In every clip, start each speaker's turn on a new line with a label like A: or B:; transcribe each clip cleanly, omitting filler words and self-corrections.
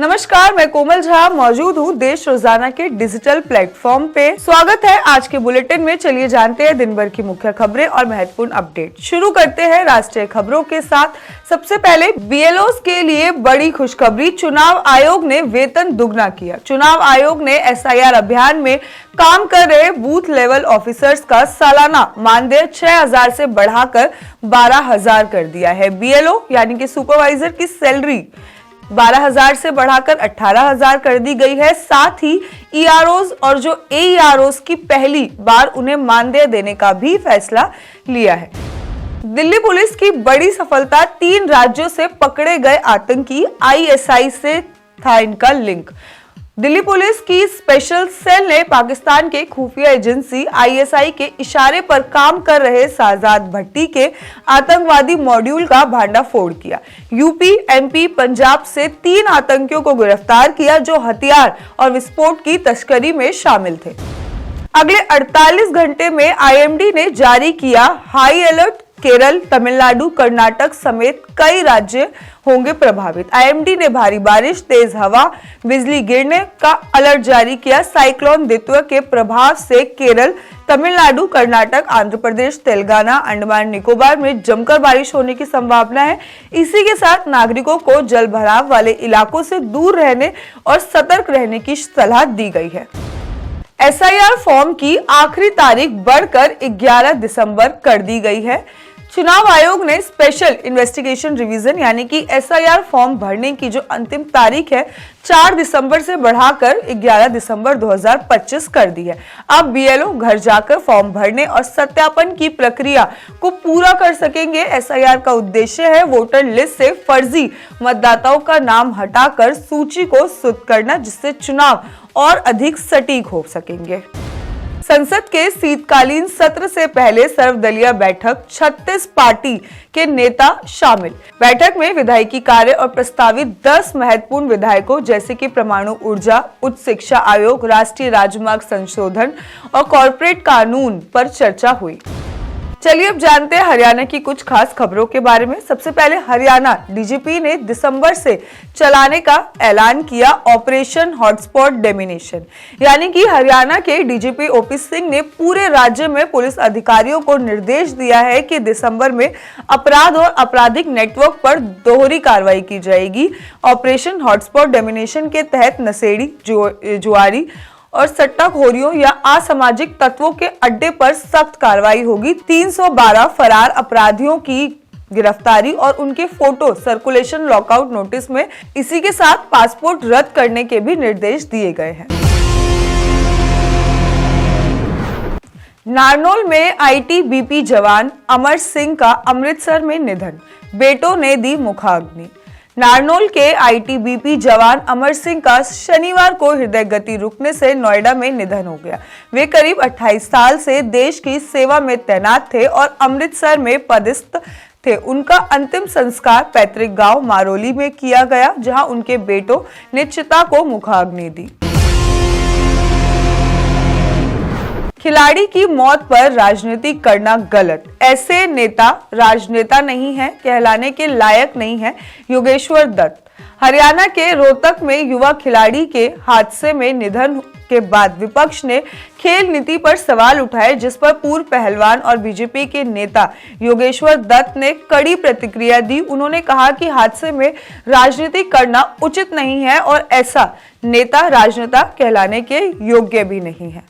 A: नमस्कार, मैं कोमल झा मौजूद हूँ देश रोजाना के डिजिटल प्लेटफॉर्म पे। स्वागत है आज के बुलेटिन में। चलिए जानते हैं दिन भर की मुख्य खबरें और महत्वपूर्ण अपडेट। शुरू करते हैं राष्ट्रीय खबरों के साथ। सबसे पहले बीएलओस के लिए बड़ी खुशखबरी, चुनाव आयोग ने वेतन दुगना किया। चुनाव आयोग ने एसआईआर अभियान में काम कर रहे बूथ लेवल ऑफिसर्स का सालाना मानदेय 6,000 से बढ़ाकर 12,000 कर दिया है। बीएलओ यानी कि सुपरवाइजर की सैलरी 12,000 से बढ़ाकर 18,000 कर दी गई है। साथ ही ईआरओज और जो एईआरओज की पहली बार उन्हें मानदेय देने का भी फैसला लिया है। दिल्ली पुलिस की बड़ी सफलता, 3 राज्यों से पकड़े गए आतंकी, आईएसआई से था इनका लिंक। दिल्ली पुलिस की स्पेशल सेल ने पाकिस्तान के खुफिया एजेंसी आईएसआई के इशारे पर काम कर रहे शाहजाद भट्टी के आतंकवादी मॉड्यूल का भांडाफोड़ किया। यूपी, एमपी, पंजाब से 3 आतंकियों को गिरफ्तार किया जो हथियार और विस्फोट की तस्करी में शामिल थे। अगले 48 घंटे में आईएमडी ने जारी किया हाई अलर्ट। केरल, तमिलनाडु, कर्नाटक समेत कई राज्य होंगे प्रभावित। आईएमडी ने भारी बारिश, तेज हवा, बिजली गिरने का अलर्ट जारी किया। साइक्लोन दित्वा के प्रभाव से केरल, तमिलनाडु, कर्नाटक, आंध्र प्रदेश, तेलंगाना, अंडमान निकोबार में जमकर बारिश होने की संभावना है। इसी के साथ नागरिकों को जल भराव वाले इलाकों से दूर रहने और सतर्क रहने की सलाह दी गई है। एसआईआर फॉर्म की आखिरी तारीख बढ़कर 11 दिसंबर कर दी गई है। चुनाव आयोग ने स्पेशल इन्वेस्टिगेशन रिवीजन यानी कि एसआईआर फॉर्म भरने की जो अंतिम तारीख है 4 दिसंबर से बढ़ाकर 11 दिसंबर 2025 कर दी है। अब बीएलओ घर जाकर फॉर्म भरने और सत्यापन की प्रक्रिया को पूरा कर सकेंगे। एसआईआर का उद्देश्य है वोटर लिस्ट से फर्जी मतदाताओं का नाम हटाकर सूची को शुद्ध करना, जिससे चुनाव और अधिक सटीक हो सकेंगे। संसद के शीतकालीन सत्र से पहले सर्वदलीय बैठक, 36 पार्टी के नेता शामिल। बैठक में विधायिकी कार्य और प्रस्तावित 10 महत्वपूर्ण विधेयकों जैसे कि परमाणु ऊर्जा, उच्च शिक्षा आयोग, राष्ट्रीय राजमार्ग संशोधन और कॉर्पोरेट कानून पर चर्चा हुई। चलिए अब जानते हैं हरियाणा की कुछ खास खबरों के बारे में। सबसे पहले हरियाणा डीजीपी ने दिसंबर से चलाने का ऐलान किया ऑपरेशन हॉटस्पॉट डेमिनेशन, यानी कि हरियाणा के डीजीपी ओपी सिंह ने पूरे राज्य में पुलिस अधिकारियों को निर्देश दिया है कि दिसंबर में अपराध और आपराधिक नेटवर्क पर दोहरी कार्रवाई की जाएगी। ऑपरेशन हॉटस्पॉट डेमिनेशन के तहत नशेड़ी, जुआरी और सट्टाखोरियों या असामाजिक तत्वों के अड्डे पर सख्त कार्रवाई होगी। 312 फरार अपराधियों की गिरफ्तारी और उनके फोटो सर्कुलेशन लॉकआउट नोटिस में, इसी के साथ पासपोर्ट रद्द करने के भी निर्देश दिए गए हैं। नारनौल में आईटीबीपी जवान अमर सिंह का अमृतसर में निधन, बेटों ने दी मुखाग्नि। नारनौल के आईटीबीपी जवान अमर सिंह का शनिवार को हृदय गति रुकने से नोएडा में निधन हो गया। वे करीब 28 साल से देश की सेवा में तैनात थे और अमृतसर में पदस्थ थे। उनका अंतिम संस्कार पैतृक गांव मारोली में किया गया, जहां उनके बेटों ने चिता को मुखाग्नि दी। खिलाड़ी की मौत पर राजनीति करना गलत, ऐसे नेता राजनेता नहीं है, कहलाने के लायक नहीं है। योगेश्वर दत्त। हरियाणा के रोहतक में युवा खिलाड़ी के हादसे में निधन के बाद विपक्ष ने खेल नीति पर सवाल उठाए, जिस पर पूर्व पहलवान और बीजेपी के नेता योगेश्वर दत्त ने कड़ी प्रतिक्रिया दी। उन्होंने कहा कि हादसे में राजनीति करना उचित नहीं है और ऐसा नेता राजनेता कहलाने के योग्य भी नहीं है।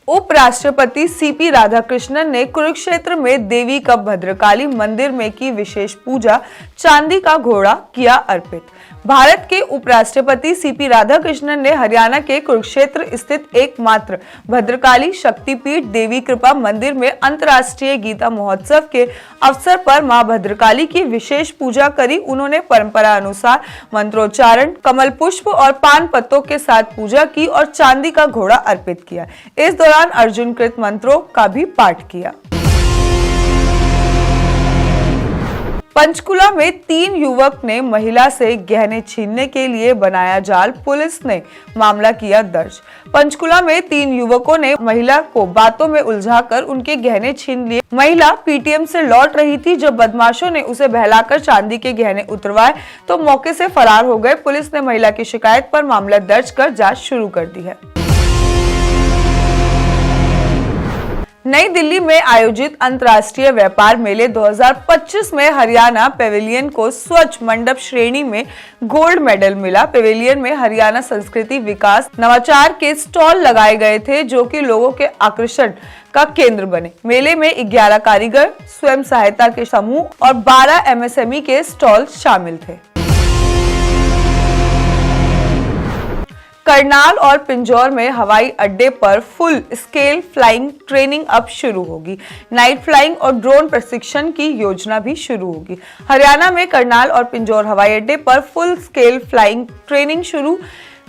A: उपराष्ट्रपति सीपी राधाकृष्णन ने कुरुक्षेत्र में देवी कब भद्रकाली मंदिर में की विशेष पूजा, चांदी का घोड़ा किया अर्पित। भारत के उपराष्ट्रपति सीपी राधाकृष्णन ने हरियाणा के कुरुक्षेत्र स्थित एकमात्र भद्रकाली शक्तिपीठ देवी कृपा मंदिर में अंतर्राष्ट्रीय गीता महोत्सव के अवसर पर मां भद्रकाली की विशेष पूजा करी। उन्होंने परंपरा अनुसार मंत्रोच्चारण, कमल पुष्प और पान पत्तों के साथ पूजा की और चांदी का घोड़ा अर्पित किया। इस दौरान अर्जुन कृत मंत्रों का भी पाठ किया। पंचकुला में 3 युवक ने महिला से गहने छीनने के लिए बनाया जाल, पुलिस ने मामला किया दर्ज। पंचकुला में 3 युवकों ने महिला को बातों में उलझाकर उनके गहने छीन लिए। महिला पीटीएम से लौट रही थी जब बदमाशों ने उसे बहलाकर चांदी के गहने उतरवाए तो मौके से फरार हो गए। पुलिस ने महिला की शिकायत पर मामला दर्ज कर जांच शुरू कर दी है। नई दिल्ली में आयोजित अंतर्राष्ट्रीय व्यापार मेले 2025 में हरियाणा पेविलियन को स्वच्छ मंडप श्रेणी में गोल्ड मेडल मिला। पेविलियन में हरियाणा संस्कृति, विकास, नवाचार के स्टॉल लगाए गए थे जो कि लोगों के आकर्षण का केंद्र बने। मेले में 11 कारीगर, स्वयं सहायता के समूह और 12 एमएसएमई के स्टॉल शामिल थे। करनाल और पिंजौर में हवाई अड्डे पर फुल स्केल फ्लाइंग ट्रेनिंग अब शुरू होगी। नाइट फ्लाइंग और ड्रोन प्रशिक्षण की योजना भी शुरू होगी। हरियाणा में करनाल और पिंजौर हवाई अड्डे पर फुल स्केल फ्लाइंग ट्रेनिंग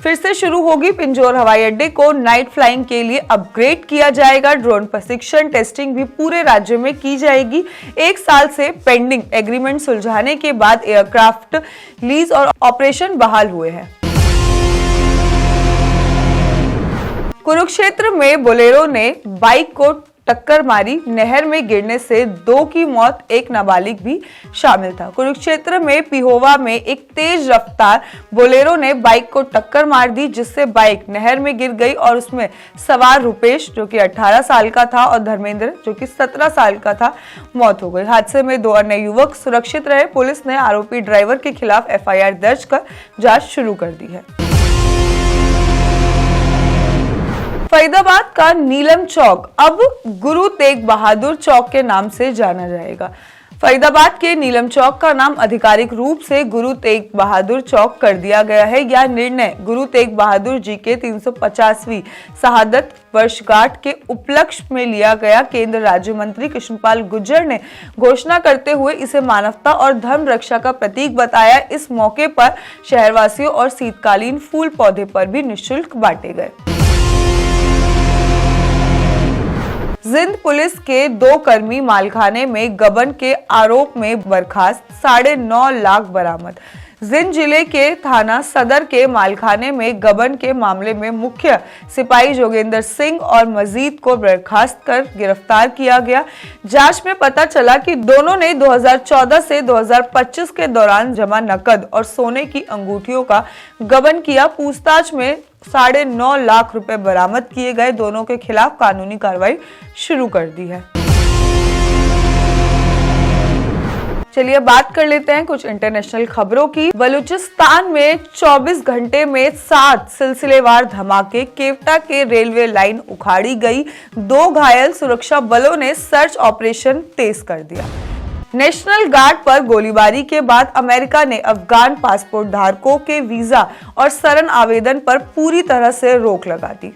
A: फिर से शुरू होगी। पिंजौर हवाई अड्डे को नाइट फ्लाइंग के लिए अपग्रेड किया जाएगा। ड्रोन प्रशिक्षण टेस्टिंग भी पूरे राज्य में की जाएगी। 1 साल से पेंडिंग एग्रीमेंट सुलझाने के बाद एयरक्राफ्ट लीज और ऑपरेशन बहाल हुए हैं। कुरुक्षेत्र में बोलेरो ने बाइक को टक्कर मारी, नहर में गिरने से 2 की मौत, 1 नाबालिग भी शामिल था। कुरुक्षेत्र में पिहोवा में एक तेज रफ्तार बोलेरो ने बाइक को टक्कर मार दी जिससे बाइक नहर में गिर गई और उसमें सवार रुपेश जो कि 18 साल का था और धर्मेंद्र जो कि 17 साल का था, मौत हो गई। हादसे में 2 अन्य युवक सुरक्षित रहे। पुलिस ने आरोपी ड्राइवर के खिलाफ एफआईआर दर्ज कर जांच शुरू कर दी है। फरीदाबाद का नीलम चौक अब गुरु तेग बहादुर चौक के नाम से जाना जाएगा। फरीदाबाद के नीलम चौक का नाम आधिकारिक रूप से गुरु तेग बहादुर चौक कर दिया गया है। यह निर्णय गुरु तेग बहादुर जी के 350वीं शहादत वर्षगांठ के उपलक्ष्य में लिया गया। केंद्र राज्य मंत्री कृष्णपाल गुर्जर ने घोषणा करते हुए इसे मानवता और धर्म रक्षा का प्रतीक बताया। इस मौके पर शहरवासियों और शीतकालीन फूल पौधे पर भी निःशुल्क बांटे गए। जिंद पुलिस के 2 कर्मी मालखाने में गबन के आरोप में बर्खास्त, 9.5 लाख बरामद। जिंद जिले के थाना सदर के मालखाने में गबन के मामले में मुख्य सिपाही जोगेंद्र सिंह और मजीद को बर्खास्त कर गिरफ्तार किया गया। जांच में पता चला कि दोनों ने 2014 से 2025 के दौरान जमा नकद और सोने की अंगूठियों का गबन किया। पूछताछ में 9.5 लाख रुपए बरामद किए गए। दोनों के खिलाफ कानूनी कार्रवाई शुरू कर दी है। चलिए बात कर लेते हैं कुछ इंटरनेशनल खबरों की। बलूचिस्तान में 24 घंटे में 7 सिलसिलेवार धमाके, केवटा के रेलवे लाइन उखाड़ी गई, 2 घायल, सुरक्षा बलों ने सर्च ऑपरेशन तेज कर दिया। नेशनल गार्ड पर गोलीबारी के बाद अमेरिका ने अफगान पासपोर्ट धारकों के वीजा और शरण आवेदन पर पूरी तरह से रोक लगा दी।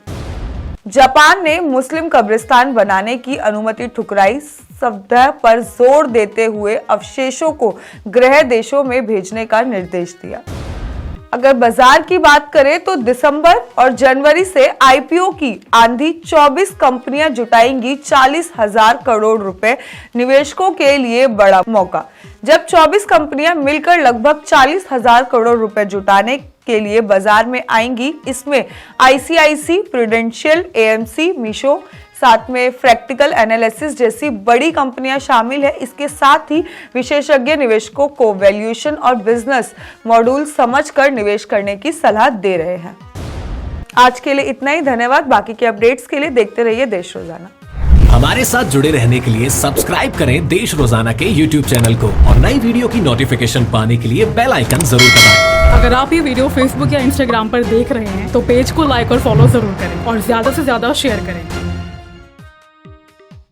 A: जापान ने मुस्लिम कब्रिस्तान बनाने की अनुमति ठुकराई, संदेह पर जोर देते हुए अवशेषों को गृह देशों में भेजने का निर्देश दिया। अगर बाजार की बात करें तो दिसंबर और जनवरी से आईपीओ की आंधी, 24 कंपनियां जुटाएंगी 40,000 करोड़ रुपए, निवेशकों के लिए बड़ा मौका। जब 24 कंपनियां मिलकर लगभग 40,000 करोड़ रुपए जुटाने के लिए बाजार में आएंगी, इसमें आईसीआईसी, प्रूडेंशियल, एएमसी, मीशो, साथ में प्रैक्टिकल एनालिसिस जैसी बड़ी कंपनियां शामिल है। इसके साथ ही विशेषज्ञ निवेशकों को वैल्यूएशन और बिजनेस मॉड्यूल समझकर निवेश करने की सलाह दे रहे हैं। आज के लिए इतना ही, धन्यवाद। बाकी के अपडेट्स के लिए देखते रहिए देश रोजाना।
B: हमारे साथ जुड़े रहने के लिए सब्सक्राइब करें देश रोजाना के YouTube चैनल को और नई वीडियो की नोटिफिकेशन पाने के लिए बेल आइकन जरूर दबाएं।
C: अगर आप ये वीडियो Facebook या Instagram पर देख रहे हैं तो पेज को लाइक और फॉलो जरूर करें और ज्यादा से ज्यादा शेयर करें।